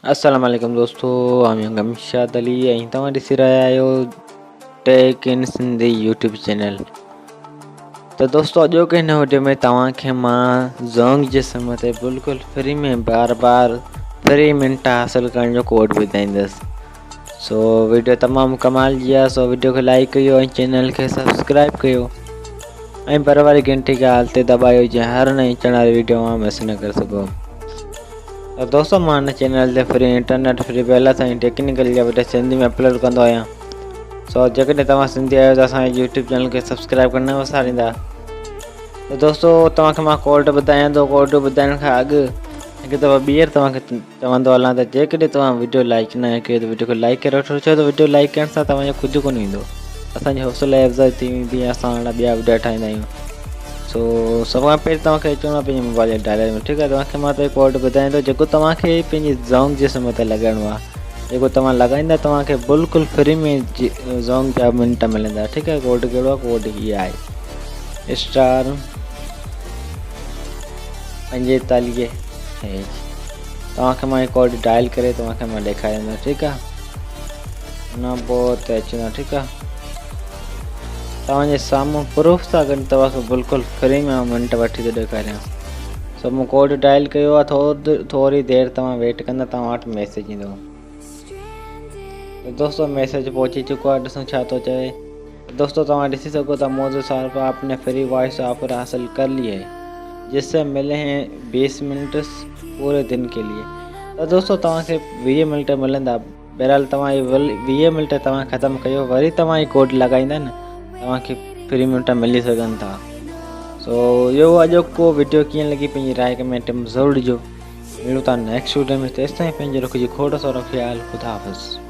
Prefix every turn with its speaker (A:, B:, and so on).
A: अस्सलाम वालेकुम दोस्तों, हम अमिशाद अली ऐं तव्हां ॾिसी रहिया आहियो टेक इन सिंधी यूट्यूब चैनल। तो दोस्तों अॼोके हिन वीडियो में तव्हांखे मां ज़ोंग जे सिम ते बिल्कुलु फ्री में बार फ्री मिंट हासिल करण जो कोड ॿुधाईंदुसि। सो वीडियो तमामु कमाल जी आहे। सो वीडियो खे लाइक कयो ऐं चैनल खे सब्सक्राइब कयो ऐं बर वारी घंटी खे हाल ते दॿायो जीअं हर नई अचण वारी वीडियो मां मिस न करे सघो। तो दोस्तों मां हिन चैनल ते फ्री इंटरनेट फ्री पहला साईं टेक्निकल जा वीडियो सिंधी में अपलोड कंदो आहियां। सो जेकॾहिं तव्हां सिंधी आहियो त असांजे यूट्यूब चैनल खे सब्सक्राइब करण न विसारींदा। तो दोस्तों तव्हांखे मां कोड ॿुधायां थो। कोड ॿुधाइण खां अॻु हिकु दफ़ा ॿीहर तव्हांखे चवंदो हलां त जेकॾहिं तव्हां वीडियो लाइक न कयो त वीडियो खे लाइक करे वठो। छो त वीडियो लाइक करण सां तव्हांजो कुझु कोन ईंदो, असांजी हौसला अफ़ज़ाई थी वेंदी ऐं असां हाणे ॿिया वीडियो ठाहींदा आहियूं। सो सभ खां पहिरीं तव्हांखे अचिणो आहे पंहिंजे मोबाइल जे डायलर में। ठीकु आहे, तव्हांखे मां त कोड ॿुधायां थो जेको तव्हांखे पंहिंजी ज़ोंग जे सिम ते लॻाइणो आहे। जेको तव्हां लॻाईंदा तव्हांखे बिल्कुलु फ्री में ज़ोंग जा मिंट मिलंदा। ठीकु आहे, कोड कहिड़ो आहे? कोड हीअ आहे स्टार 45#। तव्हांखे मां कोड डायल करे तव्हांखे मां ॾेखारींदुसि। ठीकु आहे, हुन पोइ त अचंदो। ठीकु आहे, तव्हांजे साम्हूं प्रूफ सां गॾु तव्हांखे बिल्कुलु फ्री में मिंट वठी थो ॾेखारियां। सो मूं कोड डायल कयो आहे। थोरी देरि तव्हां वेट कंदा, तव्हां वटि मैसेज ईंदो। दोस्तों मैसेज पहुची चुको आहे, ॾिसूं छा थो चए। दोस्तों तव्हां ॾिसी सघो था मोदी साहब आपने फ्री वॉइस ऑफर हासिल कर ली है, जिससे मिले हैं 20 मिनट पूरे दिन के लिए। तो दोस्तों तव्हांखे 20 मिंट मिलंदा। बहरहाल तव्हां 20 मिंट तव्हां ख़तमु कयो, वरी तव्हां इहो कोड लॻाईंदा न तव्हांखे फ्री मिंट मिली सघनि था। सो इहो अॼोको वीडियो कीअं लॻी पंहिंजी राय कमेंट में ज़रूरु ॾिजो। मिलूं था नेक्स्ट वीडियो में, तेसिताईं पंहिंजे रुख जी खोड़ सारो ख़्यालु। ख़ुदा हाफ़िज़।